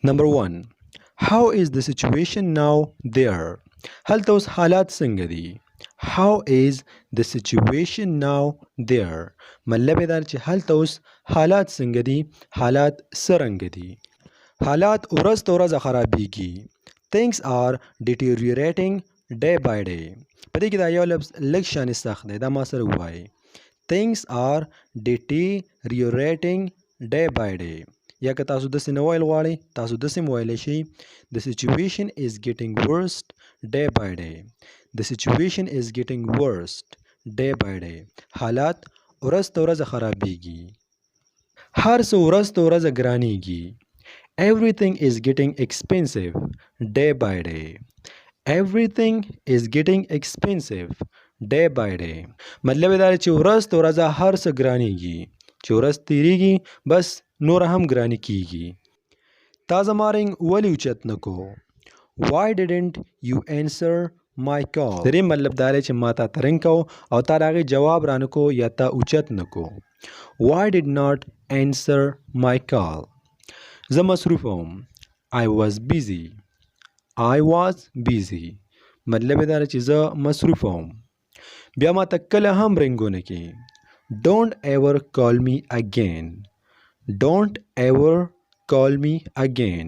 Number 1. How is the situation now there? هلته اوس حالات څنګه دي؟ How is the situation now there? مطلب یې دا چې هلته اوس حالات څنګه دي؟ حالات څرنګه دي؟ حالات ورځ تر ورځه خرابېږي. Things are deteriorating day by day. په دې کې دا یو لفظ لږ شانې سخت دی، دا ما سره ووایي. Things are deteriorating day by day. یا که تاسو داسې نه ویل غواړئ، تاسو داسې هم ویلی شئ. The situation is getting worse day by day. The situation is getting worse day by day. حالات ورځ تر ورځه خرابېږي. هر څه ورځ تر ورځه ګرانېږي. Everything is getting expensive day by day. Everything is getting expensive day by day. مطلب یې دا دی چې ورځ تر ورځه هر څه ګرانېږي. چې ورځ تېرېږي بس نور هم ګرانې کېږي. تا زما رنګ ولې اوچت نه کو؟ Why didn't you answer my call? د دې مطلب دا دی چې ما تا ته رنګ کو او تا د هغې جواب رانه کو یا تا اوچت نه کو. Why did not answer my call? زه مصروف وم. I was busy. I was busy. مطلب یې دا دی چې زه مصروف وم. بیا ما ته کله هم رنګونه کې. Don't ever call me again. Don't ever call me again.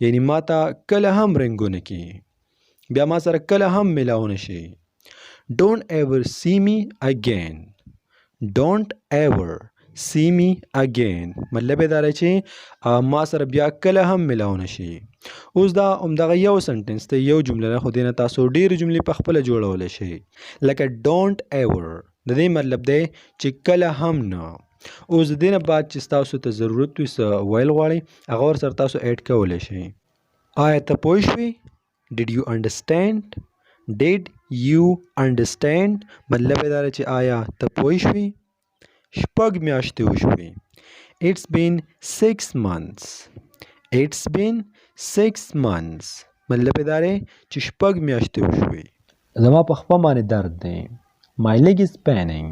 یعنی ما ته کله هم رنګونه کې. بیا ما سره کله هم ملاو نشي. Don't ever see me again. Don't ever see me again. مطلب یې دا دی چې ما سره بیا کله هم ملاو نشي. اوس دا همدغه یو سنټنس دی، یو جمله ده، خو دې نه تاسو ډېرې جملې په خپله جوړولی شئ. لکه don't ever د دې مطلب دی چې کله هم نه. اوس د دې نه بعد چې ستاسو ته ضرورت وي څه ویل غواړئ هغه ورسره تاسو ایډ کولی شئ. آیا ته پوه شوې؟ Did you understand? Did you understand? مطلب یې دا دی چې آیا ته پوه شوې؟ 6 میاشتې وشوې. It's been 6 months. It's been 6 months. مطلب یې دا دی چې 6 میاشتې وشوې. زما په خپه باندې درد دی. My leg is paining.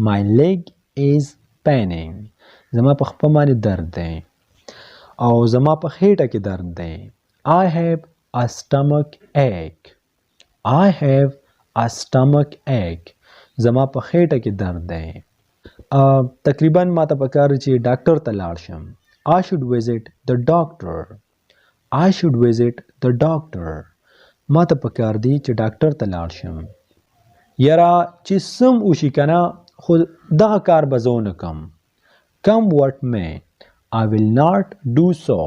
My leg is paining. زما په خپه باندې درد دی. او زما په خېټه کې درد دی. I have a stomach ache. I have a stomach ache. زما په خېټه کې درد دی. تقریبا ما ته پکار چې ډاکټر ته لاړ شم. I should visit the doctor. I should visit the doctor. ما ته پکار دی چې ډاکټر ته لاړ شم. یاره چې سم وشي که نه خو دغه کار به زه ونه کړم. Come what may. I will not do so.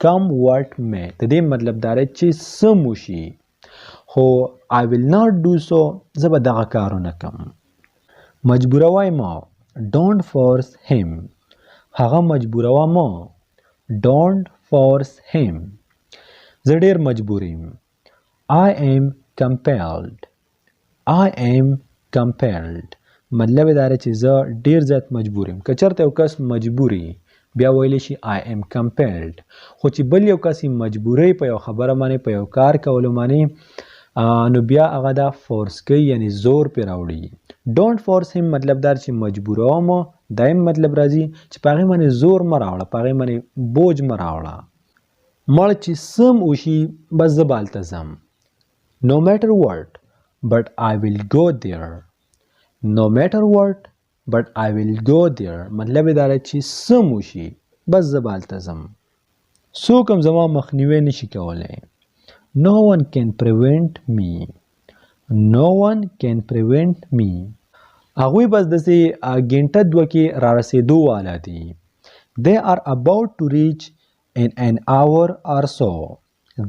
Come what may. د دې مطلب دا دی چې سم وشي خو I will not do so زه به دغه کار ونه کړم. مجبوروی ما. Don't force him. هغه مجبوروه ما. Don't force him. زه ډېر مجبور یم. I am compelled. I am compelled. مطلب یې دا دی چې زه ډېر زیات مجبور یم. که چېرته یو کس مجبور وي بیا ویلی شي I am compelled. خو چې بل یو کس مجبوری په یو خبره باندې په یو کار کولو باندې نو بیا هغه دا فورس کوي یعنی زور پرې راوړي. Don't force him مطلب دا چې مجبوروه مو. دا مطلب راځي چې په هغې باندې زور مه راوړه، په هغې باندې بوج مه راوړه. مړ چې سم وشي بس زه به هلته ځم. No matter what but I will go there. No matter what but I will go there. مطلب یې دا دی چې سم وشي بس زه به هلته ځم. څوک هم زما مخنیوی نشي کولی. No one can prevent me. No one can prevent me. هغوی بس داسې ګنټه دوه کې را رسېدو والا دي. They are about to reach in an hour or so.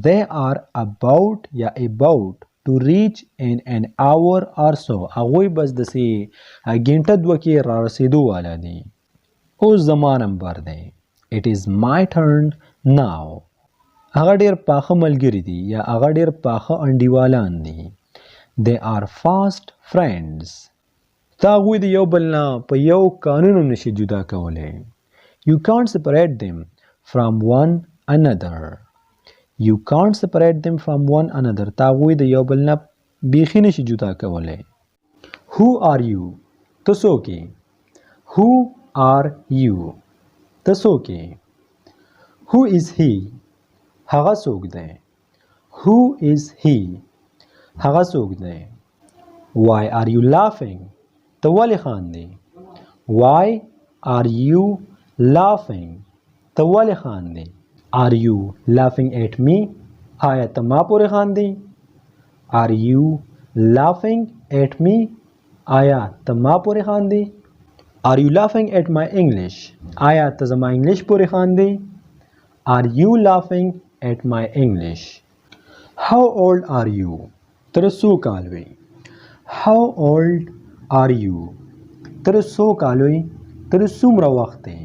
They are about یا about to reach in an hour or so. هغوی بس داسې ګنټه دوه کې را رسېدو والا دي. اوس زما نمبر دی. It is my turn now. هغه ډېر پاخه ملګري دي یا هغه ډېر پاخه انډیوالان دي. They are fast friends. تا هغوی د یو بل نه په یو قانون هم نشي جدا کولی. You can't separate them from one another. You can't separate them from one another. تا هغوی د یو بل نه بیخي نشي جدا کولی. Who are you? ته څوک یې؟ Who are you? ته څوک یې؟ Who is he? هغه څوک دی. Who is he? هغه څوک دی. Why are you laughing? ته ولې خاندې. Why are you laughing? ته ولې خاندې. Are you laughing at me? آیا ته ما پورې خاندې. Are you laughing at me? آیا ته ما پورې خاندې. Are you laughing at my English? آیا ته زما انګلیش پورې خاندې. Are you laughing at my English? How old are you? تر څو کال وې. How old are you? تر څو کال وې. تر څومره وخت دی.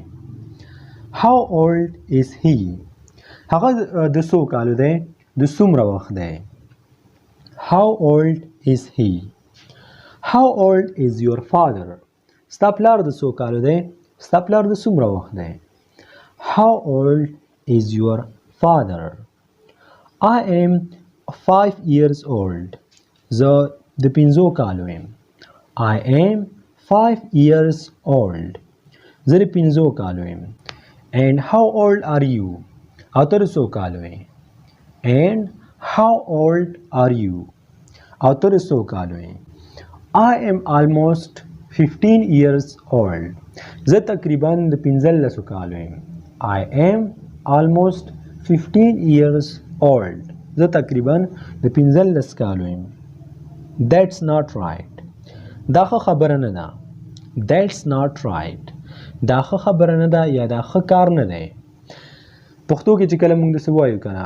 How old is he? هغه د څو کالو دی. د څومره وخت دی. How old is he? How old is your father? ستا پلار د څو کالو دی. ستا پلار د څومره وخت دی. How old is your father? I am 5 years old. زه د 5 کالو یم. I am 5 years old. زه د 5 کالو یم. And how old are you? او ته د څو کالو یې. And how old are you? او ته د څو کالو یې. I am almost 15 years old. زه تقریبا د 15 کالو یم. I am almost 15 years old. زه تقریبا د 15 کالو یم. That's not right. دا ښه خبره نه ده. That's not right. دا ښه خبره نه ده یا دا ښه کار نه دی. پښتو کې چې کله موږ داسې وایو که نه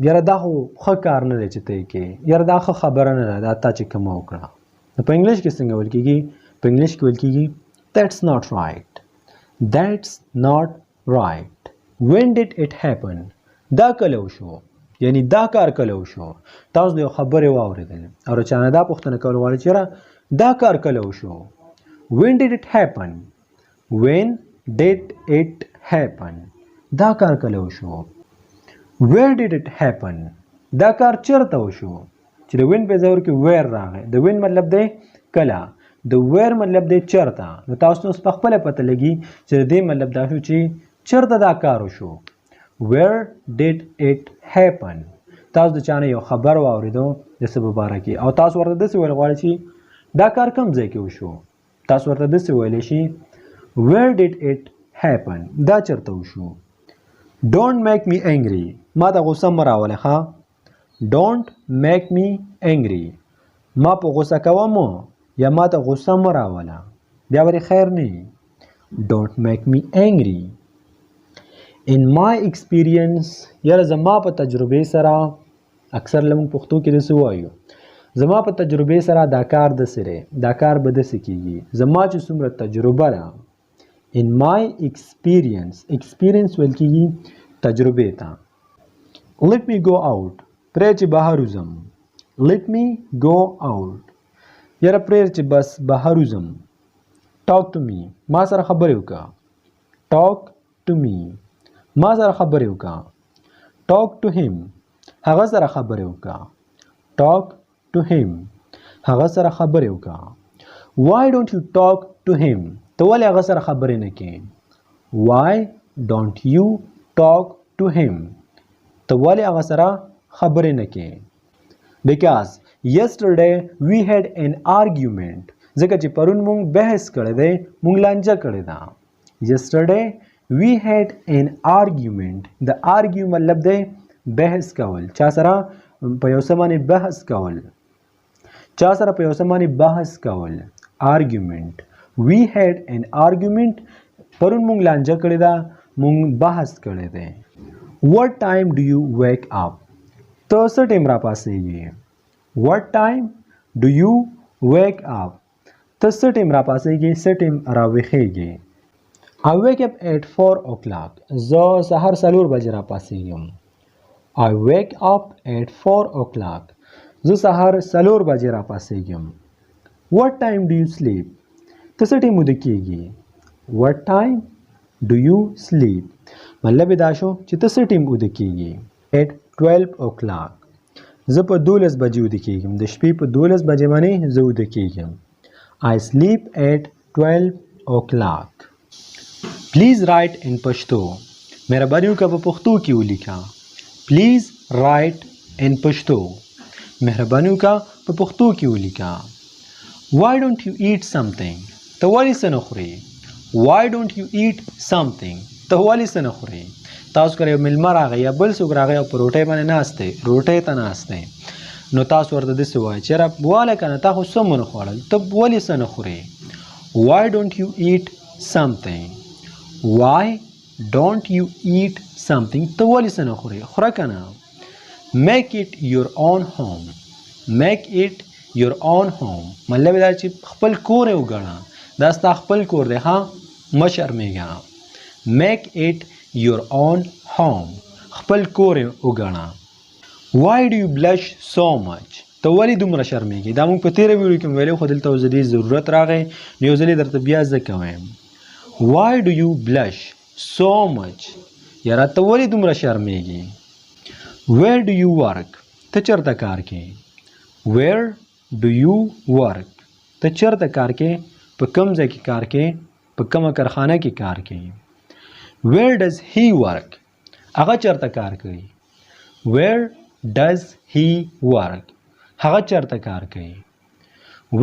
یاره دا خو ښه کار نه دی چې ته یې کوې. یاره دا ښه خبره نه ده دا تا چې کومه وکړه. نو په انګلیش کې څنګه ویل کېږي. په انګلیش کې ویل کېږي That's not right. That's not right. When did it happen? دا کله وشو. یعنی دا کار کله وشو. تاسو د یو خبرې واورېدل او له چا نه دا پوښتنه کول غواړئ چې یاره دا کار کله وشو. When did it happen? When did it happen? دا کار کله وشو. Where did it happen? دا کار چېرته وشو. چې د وین په ځای ورکې where راغی. د وین مطلب دی کله. د where مطلب دی چېرته. نو تاسو اوس په خپله پته لګي چې د دې مطلب دا شو چې چېرته دا کار وشو. Where did it happen? تاسو د چا نه یو خبر واورېدو د څه په باره کې او تاسو ورته داسې ویل غواړئ چې دا کار کوم ځای کې وشو. تاسو ورته داسې ویلی شي Where did it happen? دا چېرته وشو. Don't make me angry. ما ته غوسه مه راولئ ښه. Don't make me angry. ما په غوسه کوه مه یا ما ته غوسه مه راوله. بیا ولې خیر نه وي. Don't make me angry. In my experience یاره زما په تجربې سره اکثر لمونږ پښتو کې داسې وایو زما په تجربې سره دا کار داسې دی. دا کار به داسې کېږي. زما چې څومره تجربه ده. In my experience. Experience ویل کېږي تجربې ته. Let me go out. پرې چې بهر وځم. Let me go out. یاره پرې چې بس بهر وځم. Talk to me. ما سره خبرې وکړه. Talk to me. ما سره خبرې وکړه. Talk to him. هغه سره خبرې وکړه. Talk to him. هغه سره خبرې وکړه. Why don't you talk to him? ته ولې هغه سره خبرې نه کوې. Why don't you talk to him? ته ولې هغه سره خبرې نه کوې. Because yesterday we had an argument. ځکه چې پرون مونږ بحث کړی دی. مونږ لانجه کړې ده. Yesterday we had an argument. د argue مطلب دی بحث کول. چا سره په یو څه باندې بحث کول. چا سره په یو څه باندې بحث کول. Argument. We had an argument. پرون مونږ لانجه کړې ده. مونږ بحث کړی دی. What time do you wake up? ته څه ټیم را پاسېږي. What time do you wake up? ته څه ټیم را پاسېږي. څه ټیم را ویښېږي. I wake up at 4 o'clock. زه سهار 4 بجې را پاسېږم. I wake up at 4 o'clock. زه سهار 4 بجې را پاسېږم. What time do you sleep? ته څه ټیم ویده کېږي. What time do you sleep? مطلب دا شو چې ته څه ټیم ویده کېږي. At 12 o'clock. زه په 12 بجې ویده کېږم. د شپې په 12 بجې باندې زه ویده کېږم. I sleep at 12 o'clock. Please write in Pashto. مهرباني وکړه په پښتو کې ولیکه. Please write in Pashto. مهرباني وکړه په پښتو کې ولیکه. Why don't you eat something? ته ولې څه نه خورې؟ Why don't you eat something? ته ولې څه نه خورې؟ تاسو کله یو میلمه راغی یا بل څوک راغی او په روټۍ باندې ناست دی، روټۍ ته ناست دی، نو تاسو ورته داسې وایئ چې یاره واله که نه تا خو څه ونه خوړل، ته ولې څه نه خورې؟ Why don't you eat something? Why don't you eat something? ته ولې څه نه خورې؟ خوره که نه. Make it your own home. Make it your own home. مطلب دا چې خپل کور یې وګڼه، دا ستا خپل کور دی، ها مه شرمېږه. Make it your own home. خپل کور یې وګڼه. Why do you blush so much? ته ولې دومره شرمېږې؟ دا موږ په تېره ویډیو کې ویلو، خو دلته اوس د دې ضرورت راغی، نو یو ځل یې درته بیا ذکر وایم. Why do you blush so much? یاره ته ولې دومره شرمېږې؟ Where do you work? ته چېرته کار کوې؟ Where do you work? ته چېرته کار کوې؟ په کوم ځای کې کار کوې؟ په کومه کارخانه کې کار کوې؟ Where does he work? هغه چېرته کار کوي؟ Where does he work? هغه چېرته کار کوي؟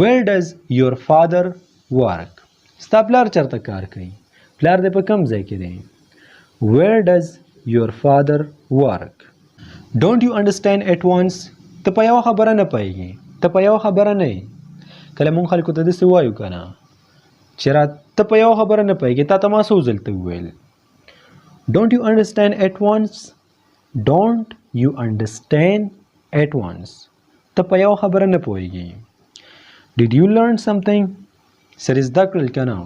Where does your father work? ستا پلار چېرته کار کوي؟ پلار دې په کوم ځای کې دی؟ Where does your father work? Don't you understand at once? ته په یوه خبره نه پوهېږې، ته په یوه خبره نه یې. کله مونږ خلکو ته داسې وایو که نه چې ته په یوه خبره نه پوهېږې، تا ته ما څو ځل ته وویل. Don't you understand at once? Don't you understand at once? ته په یوه خبره نه پوهېږې. Did you learn something? سر زده کړل که نه؟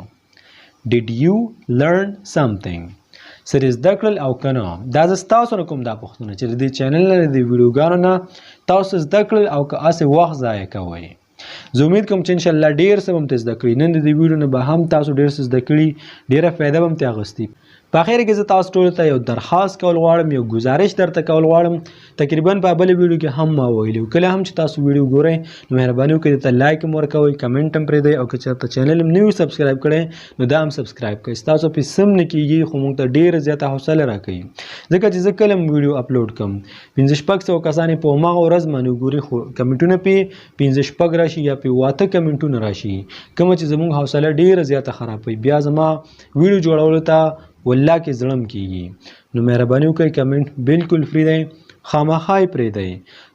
Did you learn something? سر زده کړل او که نه؟ دا زه ستاسو نه کوم دا پوښتنه چې د دې چینل نه د ویډیوګانو نه تاسو زده کړل او که هسې وخت ضایع کوئ. زه امید کوم چې انشاءالله ډېر څه به م ترې زده کړي. نن د دې ویډیو نه به هم تاسو ډېر څه زده کړي، ډېره فایده به م ترې اخیستي. په اخر کې زه تاسو ټولو ته یو درخواست کول غواړم، یو ګزارش درته کول غواړم. تقریبا په بله ویډیو کې هم ما ویلي، کله هم چې تاسو ویډیو ګورئ نو مهرباني وکړئ درته لایک هم ورکوئ، کمنټ هم پرېږدئ، او که چېرته چینل هم نه وي سبسکرایب کړی نو دا هم سبسکرایب کړئ. ستاسو پیسې هم نه کېږي، خو موږ ته ډېره زیاته حوصله راکوي، ځکه چې زه کله هم ویډیو اپلوډ کړم 500-600 کسان یې په هماغه ورځ باندې وګوري، خو کمنټونه پې 5-6 راشي یا پې 8 کمنټونه راشي، کومه چې زموږ حوصله ډېره زیاته خرابوي. بیا زما ویډیو جوړولو ته والله کې زړه م کېږي. نو مهرباني وکړئ کمنټ بالکل فری دی، خامخا یې پرېږدئ.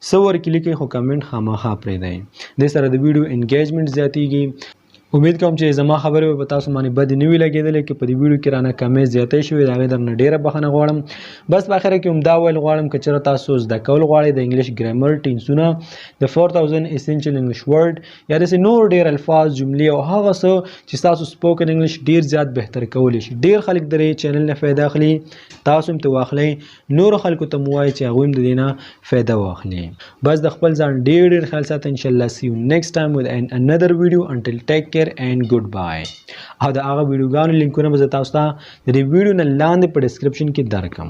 څه ورکې لیکئ خو کمنټ خامخا پرېږدئ. دې سره د ویډیو انګیجمنټ زیاتېږي. امید کوم چې زما خبرې به په تاسو باندې بدې نه وي لګېدلې، که په دې ویډیو کې رانه کمې زیاتې شوې د هغې درنه ډېره بخښنه غواړم. بس په اخره کې هم دا ویل غواړم که چېرته تاسو زده کول غواړئ د انګلش ګرایمر، ټینسونه، د 4000 اسینشل انګلش ورډ یا داسې نور ډېر الفاظ، جملې او هغه څه چې ستاسو سپوکن انګلش ډېر زیات بهتر کولی شي. ډېر خلک د دې چینل نه فایده اخلي، تاسو هم ترې واخلئ، نورو خلکو ته مو وایئ چې هغوی هم د دې نه فایده واخلي. بس د خپل ځان ډېر ډېر خیال ساتئ. انشاءالله see you next time with another video. Until take care and goodbye. او د هغه ویډیوګانو لینکونه به زه تاسو ته د دې ویډیو نه لاندې په ډسکرپشن کې درکړم.